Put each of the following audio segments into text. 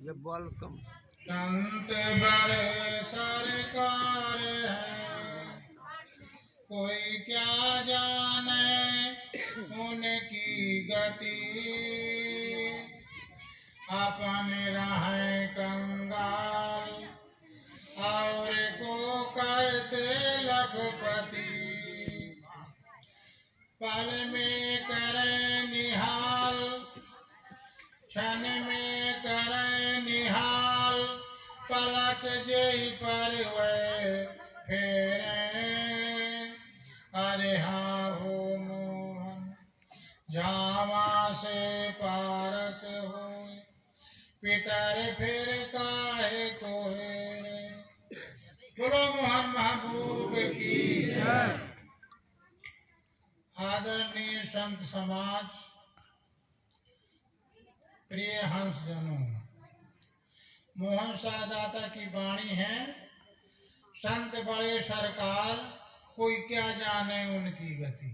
जब बोल कम संत बड़े सरकार है, कोई क्या जाने उनकी गति। अपन रहे कंगाल और को करते लखपति। पल में करे निहाल, क्षण में करे निहाल, पलक जेहि पर वह फेरे। अरे हाँ हो मोहन जावा से पारस हो, पितर फिर काहे को हेरे। बोलो मोहन महबूब की जय। आदरणीय संत समाज, प्रिय हंस जनों, मोहन शाहदाता की वाणी है, संत बड़े सरकार कोई क्या जाने उनकी गति।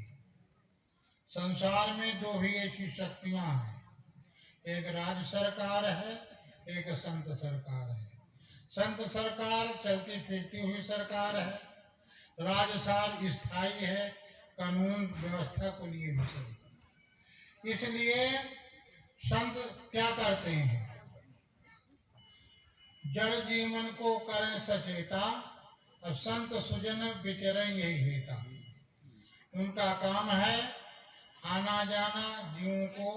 संसार में दो ही ऐसी शक्तियां हैं, एक राज्य सरकार है, एक संत सरकार है। संत सरकार चलती फिरती हुई सरकार है, राजसार स्थायी है, कानून व्यवस्था को लिए भी चलती। इसलिए संत क्या करते हैं, जड़ जीवन को करें सचेता, और संत सुजन विचरण यही हेता। उनका काम है आना जाना, जीवों को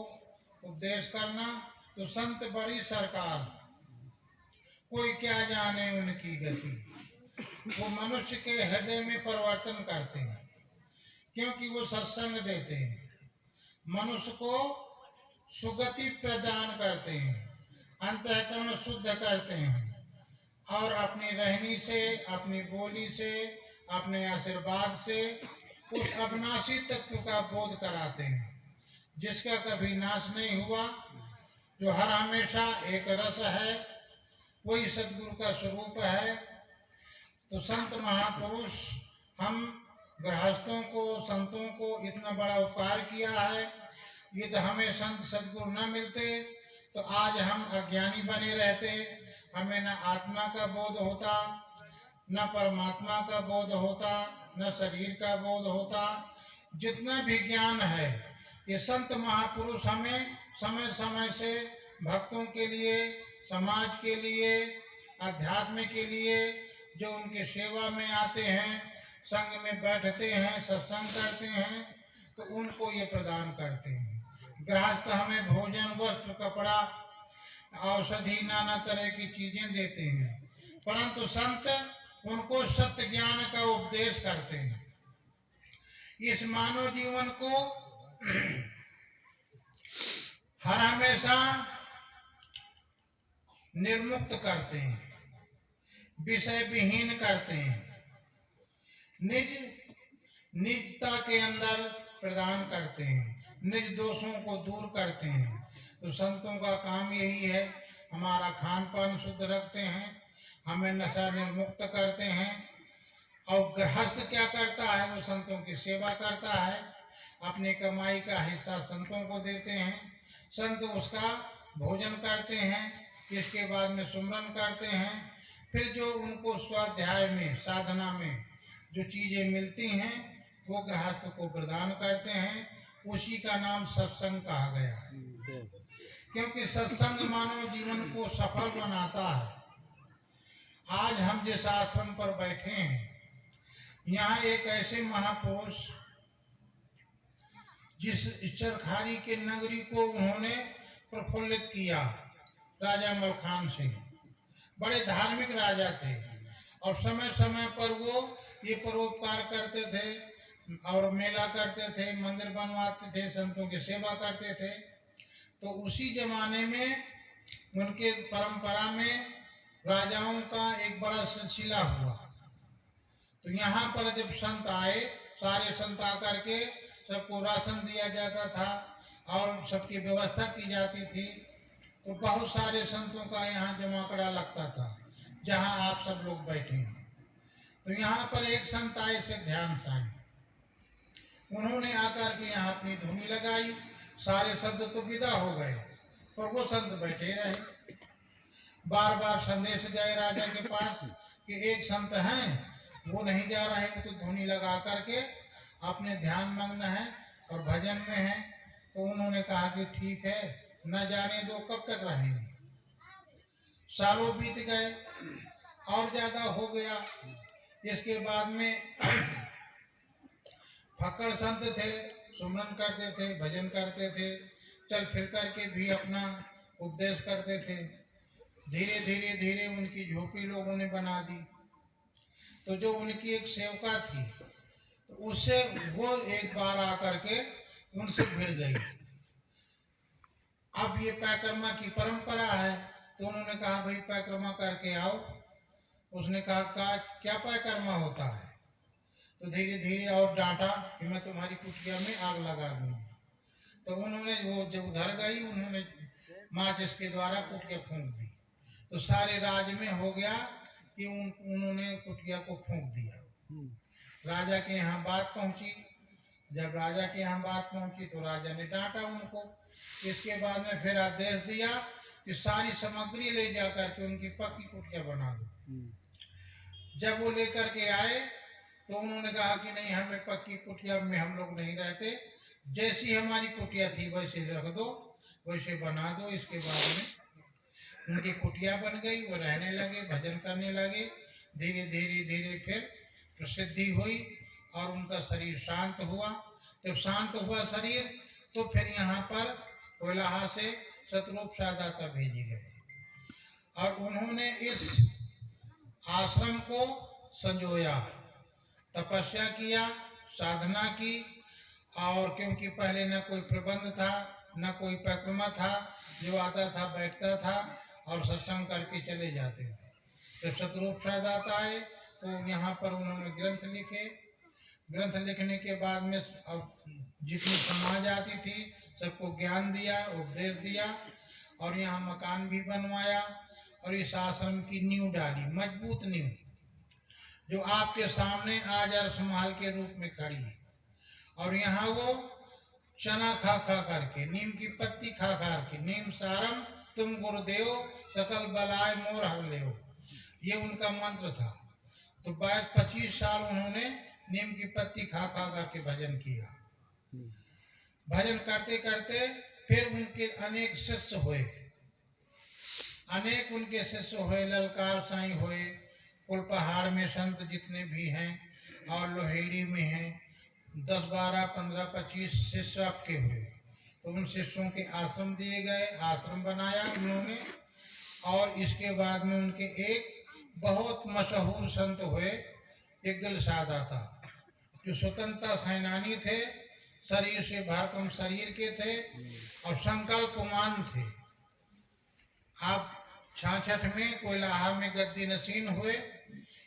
उपदेश करना। तो संत बड़ी सरकार कोई क्या जाने उनकी गति। वो मनुष्य के हृदय में परिवर्तन करते हैं, क्योंकि वो सत्संग देते हैं, मनुष्य को सुगति प्रदान करते हैं, अंतःकरण शुद्ध करते हैं, और अपनी रहनी से, अपनी बोली से, अपने आशीर्वाद से उस अविनाशी तत्व का बोध कराते हैं, जिसका कभी नाश नहीं हुआ, जो हर हमेशा एक रस है, वही सद्गुरु का स्वरूप है। तो संत महापुरुष हम गृहस्थों को, संतों को इतना बड़ा उपकार किया है। यदि हमें संत सद्गुरु न मिलते तो आज हम अज्ञानी बने रहते, हमें न आत्मा का बोध होता, न परमात्मा का बोध होता, न शरीर का बोध होता। जितना भी ज्ञान है ये संत महापुरुष हमें समय समय से भक्तों के लिए, समाज के लिए, अध्यात्म के लिए, जो उनके सेवा में आते हैं, संग में बैठते हैं, सत्संग करते हैं, तो उनको ये प्रदान करते हैं। गृहस्थ हमें भोजन, वस्त्र, कपड़ा, औषधि, नाना तरह की चीजें देते हैं, परंतु संत उनको सत्य ज्ञान का उपदेश करते हैं। इस मानव जीवन को हर हमेशा निर्मुक्त करते हैं, विषय विहीन करते हैं, निजता के अंदर प्रदान करते हैं, निज दोषों को दूर करते हैं। तो संतों का काम यही है, हमारा खान पान शुद्ध रखते हैं, हमें नशा निर्मुक्त करते हैं। और गृहस्थ क्या करता है, वो संतों की सेवा करता है, अपनी कमाई का हिस्सा संतों को देते हैं, संत उसका भोजन करते हैं, इसके बाद में सुमरन करते हैं। फिर जो उनको स्वाध्याय में, साधना में जो चीजें मिलती हैं वो गृहस्थ को प्रदान करते हैं। उसी का नाम सत्संग कहा गया है, क्योंकि सत्संग मानव जीवन को सफल बनाता है। आज हम जिस आश्रम पर बैठे हैं, यहाँ एक ऐसे महापुरुष, जिस चरखारी के नगरी को उन्होंने प्रफुल्लित किया, राजा मलखान सिंह, बड़े धार्मिक राजा थे, और समय समय पर वो ये परोपकार करते थे और मेला करते थे, मंदिर बनवाते थे, संतों की सेवा करते थे। तो उसी जमाने में उनके परंपरा में राजाओं का एक बड़ा सिलसिला हुआ। तो यहाँ पर जब संत आए, सारे संत आकर के सबको राशन दिया जाता था और सबकी व्यवस्था की जाती थी। तो बहुत सारे संतों का यहाँ जमाकड़ा लगता था, जहाँ आप सब लोग बैठे हैं। तो यहाँ पर एक संत आए से ध्यान साई, उन्होंने आकर के यहाँ अपनी धूनी लगाई, सारे संत तो विदा हो गए, पर वो संत बैठे रहे। बार बार संदेश गए राजा के पास कि एक संत हैं, वो नहीं जा रहे, तो ध्वनि लगा करके अपने ध्यान मग्न है और भजन में है। तो उन्होंने कहा कि ठीक है, न जाने दो कब तक रहेंगे। सालों बीत गए और ज्यादा हो गया। इसके बाद में फक्कड़ संत थे, सुमरन करते थे, भजन करते थे, चल फिर करके भी अपना उपदेश करते थे। धीरे धीरे धीरे उनकी झोपड़ी लोगों ने बना दी। तो जो उनकी एक सेवका थी, तो उससे वो एक बार आकर के उनसे भिड़ गई। अब ये पैकर्मा की परंपरा है, तो उन्होंने कहा भाई पैकर्मा करके आओ। उसने कहा क्या पैकर्मा होता है? तो धीरे धीरे और डांटा कि मैं तुम्हारी कुटिया में आग लगा दूंगी। तो उन्होंने वो जब उधर गई, उन्होंने माचिस के द्वारा कुटिया फूंक दी। तो सारे राज में हो गया कि उन्होंने कुटिया को फूंक दिया। राजा के यहाँ बात पहुंची। जब राजा के यहाँ बात पहुंची तो राजा ने डांटा उनको। इसके बाद में फिर आदेश दिया कि सारी सामग्री ले जा करके उनकी पक्की कुटिया बना दो। जब वो लेकर के आए तो उन्होंने कहा कि नहीं, हमें पक्की कुटिया में हम लोग नहीं रहते, जैसी हमारी कुटिया थी वैसे रख दो, वैसे बना दो। इसके बाद में उनकी कुटिया बन गई, वो रहने लगे, भजन करने लगे। धीरे धीरे धीरे फिर प्रसिद्धि हुई और उनका शरीर शांत हुआ। जब शांत हुआ शरीर, तो फिर यहाँ पर कोयलाहा से शतरूप सादाता भेजे गए और उन्होंने इस आश्रम को संजोया, तपस्या किया, साधना की। और क्योंकि पहले न कोई प्रबंध था, न कोई परिक्रमा था, जो आता था बैठता था और सत्संग करके चले जाते थे। जब शतरूप सादाता आए तो यहाँ पर उन्होंने ग्रंथ लिखे। ग्रंथ लिखने के बाद में जितनी समाज आती थी सबको ज्ञान दिया, उपदेश दिया और यहाँ मकान भी बनवाया और इस आश्रम की नींव डाली, मजबूत नींव, जो आपके सामने आज अरसमहल के रूप में खड़ी है। और यहाँ वो चना खा खा करके, नीम की पत्ती खा खा के, नीम सारम तुम गुरुदेव सकल बलाय मोर हर लेओ, ये उनका मंत्र था। तो 25 साल उन्होंने नीम की पत्ती खा खा करके भजन किया। भजन करते करते फिर उनके अनेक शिष्य हुए, अनेक उनके शिष्य हुए। ललकार साईं हुए, कुलपहाड़ में संत जितने भी हैं और लोहेड़ी में हैं, 10, 12, 15, 25 शिष्य आपके हुए। तो उन शिष्यों के आश्रम दिए गए, आश्रम बनाया उन्होंने। और इसके बाद में उनके एक बहुत मशहूर संत हुए, एक दिल सादाता, जो स्वतंत्रता सेनानी थे, शरीर से भरकम शरीर के थे और संकल्पमान थे। आप 66 में कोयलाहा में गद्दी नशीन हुए।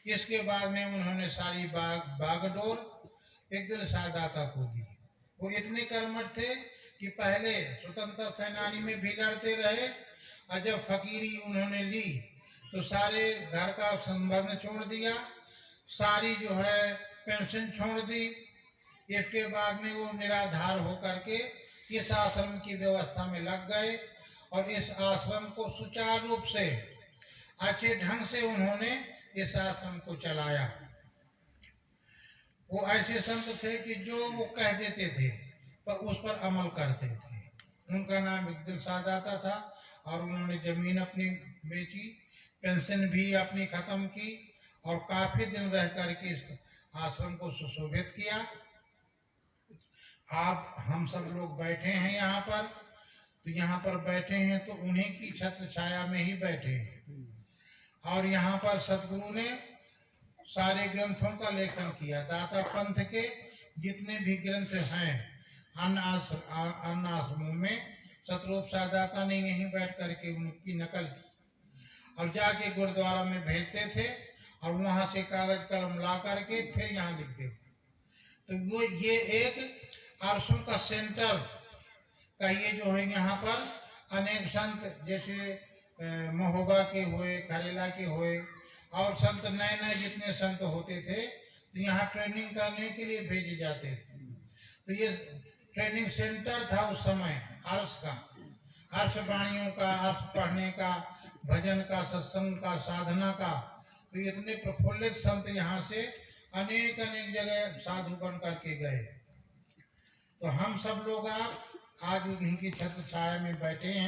इसके बाद में उन्होंने सारी बागडोर एक दिल सादाता को दी। वो इतने कर्मठ थे कि पहले स्वतंत्रता सेनानी में भी लड़ते रहे और जब फकीरी उन्होंने ली तो सारे घर का संबंध छोड़ दिया, सारी जो है पेंशन छोड़ दी। इसके बाद में वो निराधार होकर के इस आश्रम की व्यवस्था में लग गए और इस आश्रम को सुचारू रूप से अच्छे ढंग से उन्होंने इस आश्रम को चलाया। वो ऐसे संत थे कि जो वो कह देते थे पर उस पर अमल करते थे। उनका नाम एक दिल सादाता था और उन्होंने जमीन अपनी बेची, पेंशन भी अपनी खत्म की और काफी दिन रह करके इस आश्रम को सुशोभित किया। आप हम सब लोग बैठे हैं यहाँ पर, तो यहाँ पर बैठे हैं तो उन्हीं की छत्र छाया में ही बैठे हैं। और यहाँ पर सदगुरु ने सारे ग्रंथों का लेखन किया। दाता पंथ के जितने भी ग्रंथ हैं अन्य आश्रमों में शतरूप सादाता ने यहीं बैठ करके उनकी नकल की और जाके गुरुद्वारा में भेजते थे और वहाँ से कागज कलम ला करके फिर यहाँ लिखते थे। तो वो ये एक आश्रम का सेंटर का ये जो है, यहाँ पर अनेक संत जैसे महोबा के हुए, खरेला के हुए और संत नए नए जितने संत होते थे तो यहाँ ट्रेनिंग करने के लिए भेजे जाते थे। तो ये ट्रेनिंग सेंटर था उस समय, अर्श का, अर्श वाणियों का, अर्श पढ़ने का, भजन का, सत्संग का, साधना का। तो इतने प्रफुल्लित संत यहाँ से अनेक अनेक जगह साधु बन करके गए। तो हम सब लोग आज उन्हीं की छत्र छाया में बैठे हैं।